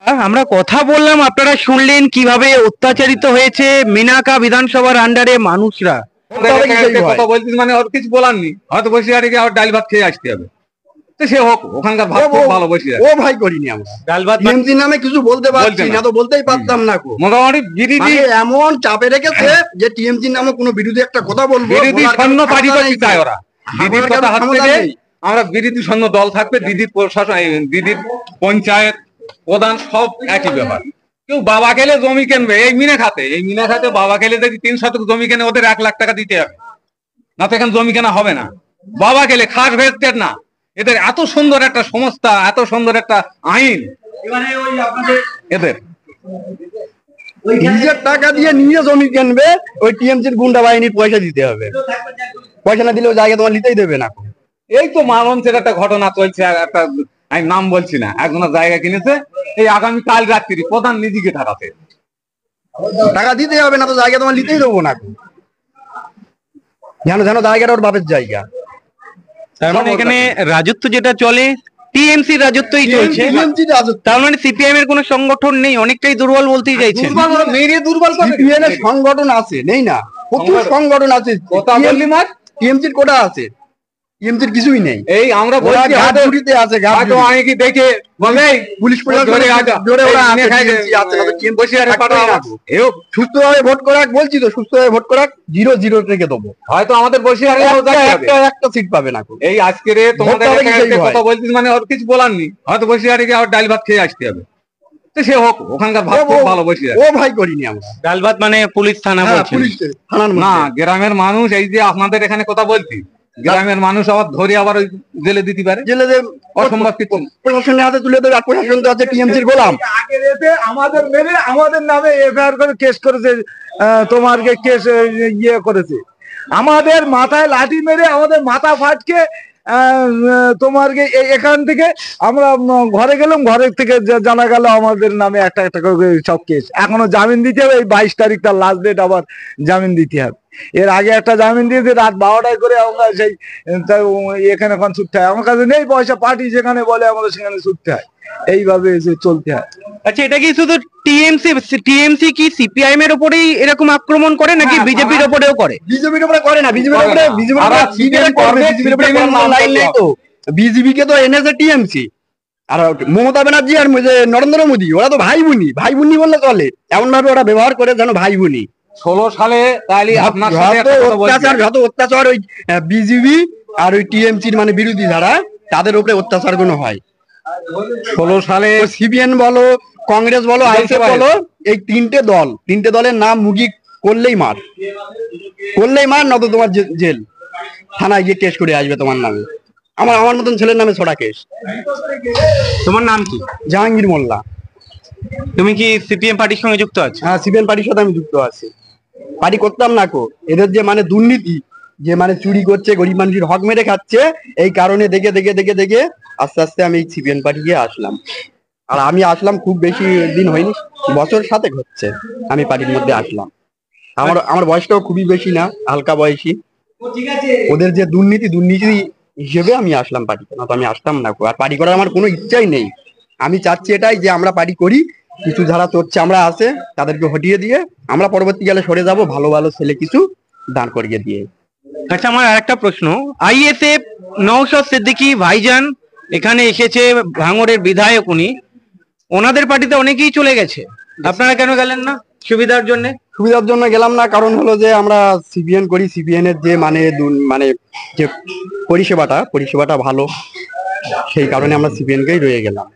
আমরা কথা বললাম, আপনারা শুনলেন কিভাবে অত্যাচারিত হয়েছে মিনাকা বিধানসভার আন্ডারে মানুষরা। কথা বলছিস মানে ওর কিছু বলার নেই, হয়তো বসিরহাটে গিয়ে আবার ডাল ভাত খেয়ে আসতে হবে। তো সে হোক, ওখানকার ভাত খুব ভালো বসিরহাট। ও ভাই করিনি আমরা ডাল ভাত টিএমসি নামে কিছু বলতে পারছি না, তো বলতেই পারতাম না। মোটামুটি বিরোধী এমন চাপে রেখেছে যে টিএমসি নামে কোনো বিরোধী একটা কথা বলবো, বিরোধী সৈন্য পার্টি করতে চায় ওরা। দিদির কথা হচ্ছে যে আমরা বিরোধী সৈন্য দল থাকবে, দিদির প্রশাসন, দিদির পঞ্চায়েত প্রধান সব একই ব্যাপার। কেউ বাবা খেলে জমি কিনবে এই মিনা খাতে বাবা খেলে যদি 3 শতক জমি কেনে ওদের 1 লাখ টাকা দিতে হবে, না তো এখানে জমি কেনা হবে না। বাবা খেলে খাস ভেস্টের না, এদের এত সুন্দর একটা সংস্থা, এত সুন্দর একটা আইন, এদের নিজের টাকা দিয়ে নিয়ে জমি কিনবে, ওই টিএমসির গুন্ডা বাহিনীর পয়সা দিতে হবে। পয়সা না দিলেও জায়গা তোমার নিতেই দেবে না। এই তো মালঞ্চের একটা ঘটনা চলছে, একটা আমি নাম বলছি না, একজনের জায়গা কিনেছে, এই আগামী কাল রাত্রি প্রধান নিজেকে ঠাকাতে টাকা দিতে হবে, না তো জায়গা তোমার নিতেই দেবো না। জানো জায়গাটা ওর বাপের জায়গা। তার মানে এখানে রাজত্ব যেটা চলে টিএমসি রাজত্বই চলছে। তার মানে সিপিএম এর কোনো সংগঠন নেই, অনেকটাই দুর্বল বলতেই চাইছেন। সিপিএম এর সংগঠন আছে, নেই না, প্রচুর সংগঠন আছে। টিএমসির কোটা আছে, টিএমসির কিছুই নেই। এই আমরা বলছি ঘাটগুড়িতে আছে, হয়তো অনেকে দেখে বলে পুলিশ সুস্থভাবে ভোট করাক, বলছি তো সুস্থভাবে ভোট করাক, 0-0 থেকে দেবো। হয়তো আমাদের বসিরহাটে একটা সিট পাবে না। এই আজকের তোমাদের কথা বলছিস মানে ওর কিছু বলার নেই, হয়তো বসিরহাটে গিয়ে আবার ডাল ভাত খেয়ে আসতে হবে। তো সে হোক, ওখানকার ভাত খুব ভালো বসিরহাট। ও ভাই করিনি আমরা ডাল ভাত মানে পুলিশ থানা বলছেন না, গ্রামের মানুষ। এই যে আপনাদের এখানে কথা বলছি, গ্রামের মানুষ আবার ধরে আবার ওই জেলে দিতে পারে, জেলে অসম্ভব কিছু প্রশাসনের হাতে তুলে দেবে। আর প্রশাসন তো আছে টিএমসির গোলাম। আমাদের মেরে আমাদের নামে এফআইআর করে কেস করেছে, তোমার কেস ইয়ে করেছে, আমাদের মাথায় লাঠি মেরে আমাদের মাথা ফাটকে তোমার এখান থেকে আমরা ঘরে গেলাম, ঘরের থেকে জানা গেল আমাদের নামে একটা একটা করে সব কেস। এখনো জামিন দিতে হবে, এই 22 তারিখ তার লাস্ট ডেট, আবার জামিন দিতে হবে। এর আগে একটা জামিন দিয়েছে রাত 12টায় করে, আমরা সেই এখানে এখন ছুটতে হয়, আমার কাছে নেই পয়সা, পার্টি যেখানে বলে আমাদের সেখানে ছুটতে হয়, এইভাবে চলতে হয়। আচ্ছা, এটা কি শুধু টিএমসি কি সিপিআইএম এর উপরেই এরকম আক্রমণ করে, নাকি বিজেপির উপরেও করে? বিজেপির উপরে করে না, বিজেপি কে তো এনেছে টিএমসি। আর মমতা ব্যানার্জি আর নরেন্দ্র মোদী, ওরা তো ভাই বোনি বললে চলে, এমন ভাবে ওরা ব্যবহার করে যেন ভাই বোনি। 16 সালে যত অত্যাচার ওই বিজেপি আর ওই টিএমসির মানে বিরোধী যারা, তাদের উপরে অত্যাচার গুলো হয়। 16 সালে সিপিএম বলো, কংগ্রেস বলো, আইএসএফ বলো, এই তিনটে দলের নাম মুখী করলেই মার, নয়তো তোমার জেল, থানায় গিয়ে কেস করে আসবে তোমার নামে। আমার মতন ছেলের নামে ছড়া কেস। তোমার নাম কি? জাহাঙ্গীর মোল্লা। তুমি কি সিপিএম পার্টির সঙ্গে যুক্ত আছো? হ্যাঁ, সিপিএম পার্টির সাথে আমি যুক্ত আছি। পার্টি করতাম না কো, এদের যে মানে দুর্নীতি, যে মানে চুরি করছে, গরিব মানুষের হক মেরে খাচ্ছে, এই কারণে দেখে আস্তে আস্তে আমি সিপিএম পার্টি গিয়ে আসলাম। আর আমি আসলাম খুব বেশি দিন হয়নি, বছর 7 হচ্ছে আমি পার্টির মধ্যে আসলাম। আমার বয়সটাও খুবই বেশি না, হালকা বয়সী। ওদের যে দুর্নীতি হিসেবে আমি আসলাম পার্টিতে, না তো আমি আসতাম না। আর পার্টি করার আমার কোনো ইচ্ছাই নেই। আমি চাচ্ছি এটাই যে আমরা পার্টি করি, কিছু যারা চড়ছে আমরা আছে তাদেরকে হটিয়ে দিয়ে আমরা পরবর্তীকালে সরে যাব, ভালো ভালো ছেলে কিছু দাঁড় করিয়ে দিয়ে। আচ্ছা, আমার আরেকটা প্রশ্ন, আইএসএফ নওশাদ সিদ্দিকী ভাইজান এখানে এসেছে, ভাঙড়ের বিধায়ক উনি, ওনাদের পার্টিতে অনেকেই চলে গেছে, আপনারা কেন গেলেন না? সুবিধার জন্য গেলাম না, কারণ হলো যে আমরা সিপিএন করি, সিপিএন এর যে মানে যে পরিষেবাটা ভালো, সেই কারণে আমরা সিপিএন কেই রয়ে গেলাম।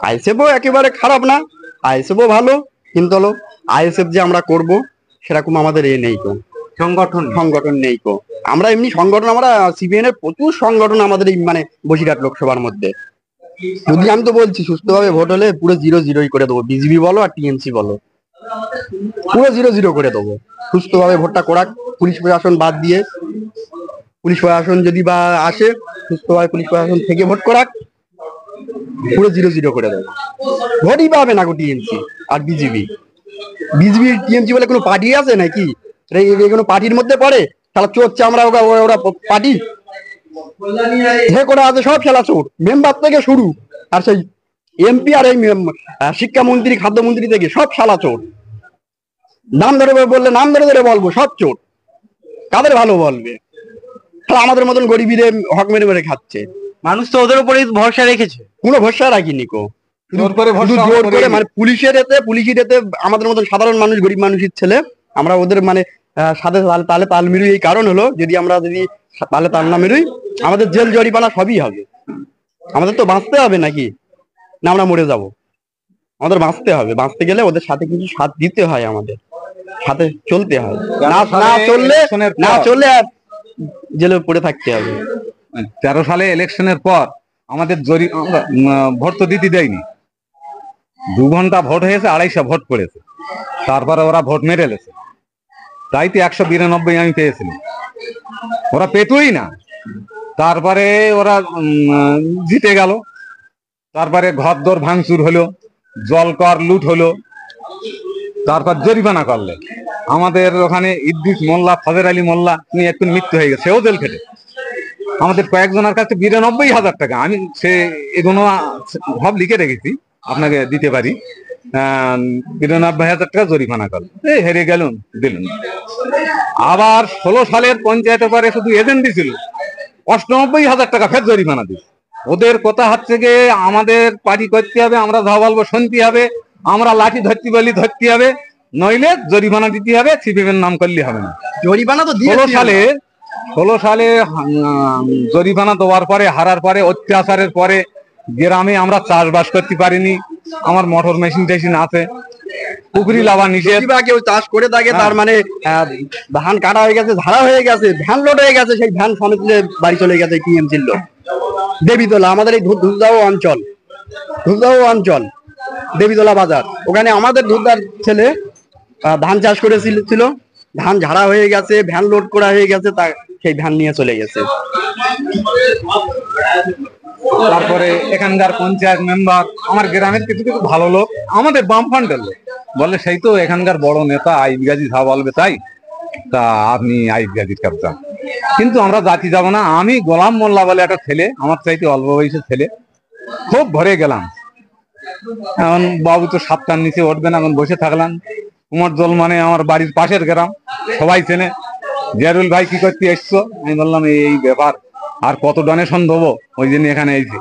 আইএসএফও একেবারে খারাপ না, আইএসএফও ভালো, কিন্তু হলো আইএসএফ যে আমরা করব সেরকম আমাদের নেই কো, সংগঠন নেই কো। আমরা এমনি সংগঠন, আমরা সিপিএন এর প্রচুর সংগঠন আমাদের এই মানে বসিরহাট লোকসভার মধ্যে। যদি আমি তো বলছি সুস্থভাবে ভোট হলে পুরো 0-0 করে দেবো, বিজেপি বলো আর টিএমসি বলো, পুরো 0-0 করে দেবো। সুস্থভাবে ভোটটা করাক, পুলিশ প্রশাসন বাদ দিয়ে, পুলিশ প্রশাসন যদি বা আসে, সুস্থভাবে পুলিশ প্রশাসন থেকে ভোট করাক, পুরো 0-0 করে দেবো। ভোটই পাবে না গো টিএমসি আর বিজেপি। টিএমসি বলে কোনো পার্টি আছে নাকি? কোনো পার্টির মধ্যে পড়ে? তাহলে চোরছে আমরা, ওরা পার্টি যে করে আছে সব খেলা চোর, মেম্বার থেকে শুরু। আর সেই এমপি আর এই শিক্ষামন্ত্রী খাদ্যমন্ত্রী থেকে সব শালা চোর। নাম ধরে বললে নাম ধরে ধরে বলবো, সব চোর। কাদের ভালো বলবে? তাহলে আমাদের মতন গরিবীরে হক মেরে মেরে খাচ্ছে। মানুষ তো ওদের উপরে ভরসা রেখেছে। কোনো ভরসা রাখিনি কো, জোর করে শুধু ভরসা জোর আমরা করে করিনি। মানে পুলিশের এতে আমাদের মতন সাধারণ মানুষ, গরিব মানুষের ছেলে আমরা ওদের মানে সাথে তালে তাল মিলুই। এই কারণ হলো, যদি আমরা তালে তাল না মিলুই, আমাদের জেল জরিমানা সবই হবে। আমাদের তো বাঁচতে হবে নাকি, না আমরা মরে যাব? আমাদের বাঁচতে হবে। বাঁচতে গেলে ওদের সাথে কিছু সাথ দিতে হয়, আমাদের সাথে চলতে হয়। না চললে আর জেলে পড়ে থাকতে হবে। 13 সালে ইলেকশনের পর আমাদের ভোট তো দিতে দেয়নি। 2 ঘন্টা ভোট হয়েছে, 250 ভোট পড়েছে। তারপরে ওরা ভোট মেরে এলেছে, তাই তো 192 আমি পেয়েছিলাম, ওরা পেতই না। তারপরে ওরা জিতে গেল। তারপরে ঘর দর ভাঙচুর হলো, জল কর লুট হলো, তারপর জরিমানা করলে। আমাদের ওখানে ইদ্রিস মোল্লা, ফজর আলী মোল্লা, তিনি একটু মৃত্যু হয়ে গেছে, সেও জেল খেটে। আমাদের কয়েকজনের কাছে 92,000 টাকা, আমি সে এগুলো সব লিখে রেখেছি, আপনাকে দিতে পারি। 92,000 টাকা জরিমানা করল, হেরে গেলুন, দিলেন। আবার 16 সালের পঞ্চায়েতের পরে শুধু এজেন্ট দিছিল, 98,000 টাকা ফের জরিমানা দিল। ওদের কথা হচ্ছে গিয়ে আমাদের পার্টি করতে হবে, আমরা যা বলবো শুনতে হবে, আমরা লাঠি ধরতে বলি ধরতে হবে, নইলে জরিমানা দিতে হবে, সিপিএমের নাম করলে হবে না। জরিমানা তো 16 সালে জরিমানা দেওয়ার পরে, হারার পরে, অত্যাচারের পরে গ্রামে আমরা চাষবাস করতে পারিনি। আমার মোটর মেশিন টেশিন আছে, পুকুরি লাভা নিষেধ। কেউ চাষ করে থাকে, তার মানে ধান কাটা হয়ে গেছে, ঝাড়া হয়ে গেছে, ভ্যান লোড হয়ে গেছে, সেই ভ্যান সমেত বাড়ি চলে গেছে টিএমসির লোক। দেবীতলা, আমাদের এই ধুলদাও অঞ্চল, দেবীতলা বাজার, ওখানে আমাদের ধুলদার ছেলে ধান চাষ করেছিল, ধান ঝাড়া হয়ে গেছে, ভ্যান লোড করা হয়ে গেছে, তা সেই ভ্যান নিয়ে চলে গেছে। তারপরে এখানকার পঞ্চায়েত মেম্বার, আমার গ্রামের কিছু কিছু ভালো লোক, আমাদের বামফ্রন্টের লোক, বলে সেই তো এখানকার বড় নেতা আইব গাজী যা বলবে তাই, তা আপনি আইব গাজীর কাছে যান। কিন্তু আমরা জাতি যাব না। আমি গোলাম মোল্লা বলে একটা ছেলে, আমার চাইতে অল্প বয়সের ছেলে, খুব ভরে গেলাম। এখন বাবু তো 7টার নিচে উঠবে না, এখন বসে থাকলাম। কুমার জল মানে আমার বাড়ির পাশের গ্রাম, সবাই চেনে। জিয়ারুল ভাই কি করতে এসছো? আমি বললাম এই ব্যাপার, আর কত ডোনেশন দেবো, ওই জন্য এখানে এসেছি।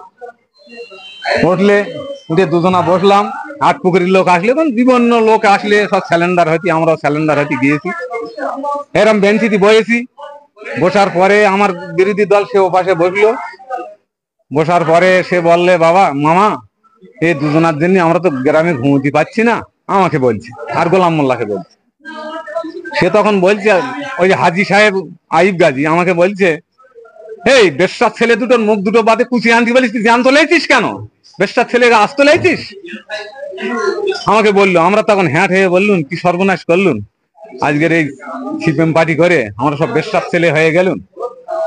উঠলে উঠে দুজনা বসলাম। 8 পুকুরের লোক আসলে, বিভিন্ন লোক আসলে সব স্যালেন্ডার হইতে, আমরাও স্যালেন্ডার হইতে গিয়েছি। এরম বেঞ্চিতে বসেছি। বসার পরে আমার বিরোধী দল সে ও পাশে বসলো। বসার পরে সে বললে, বাবা মামা, এই দুজনার জন্য আমরা তো গ্রামে ঘুমোতে পাচ্ছি না, আমাকে বলছে, আর গোলাম মোল্লাকে বলছে। সে তখন বলছে, ওই যে হাজি সাহেব আইব গাজী আমাকে বলছে, এই বেশ্যার ছেলে দুটোর মুখ দুটো বাদে কুচি আনতে বলিস, তুই জ্যান্ত লেছিস কেন? বেশ্যার ছেলেরা আসতে লেছিস? আমাকে বললো। আমরা তখন হ্যাঁ হয়ে বললুন, কি সর্বনাশ করলুন, আজকের এই সিপিএম পার্টি করে আমরা সব বেশ্যার ছেলে হয়ে গেলুন।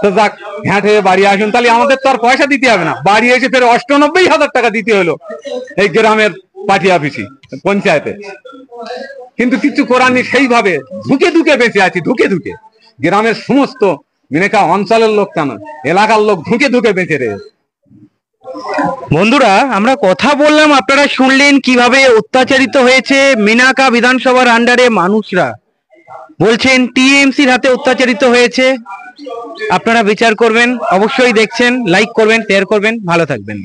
তো যাক, হ্যাঁ হয়ে বাড়ি আসুন, তাহলে আমাদের তো আর পয়সা দিতে হবে না। বাড়ি এসে ফের 98,000 টাকা দিতে হলো এই গ্রামের পার্টি অফিসে, পঞ্চায়েতে। কিন্তু কিছু করার নেই, সেইভাবে ধুকে ধুকে বেঁচে আছি, ধুকে ধুকে। গ্রামের সমস্ত মিনেকা অঞ্চলের লোক কেন, এলাকার লোক ধুকে ধুকে বেঁচে রয়েছে। বন্ধুরা, আমরা কথা বললাম, আপনারা শুনলেন কিভাবে অত্যাচারিত হয়েছে মিনাকা বিধানসভার আন্ডারে মানুষরা। বলছেন টিএমসির হাতে অত্যাচারিত হয়েছে। আপনারা বিচার করবেন, অবশ্যই দেখছেন, লাইক করবেন, শেয়ার করবেন, ভালো থাকবেন।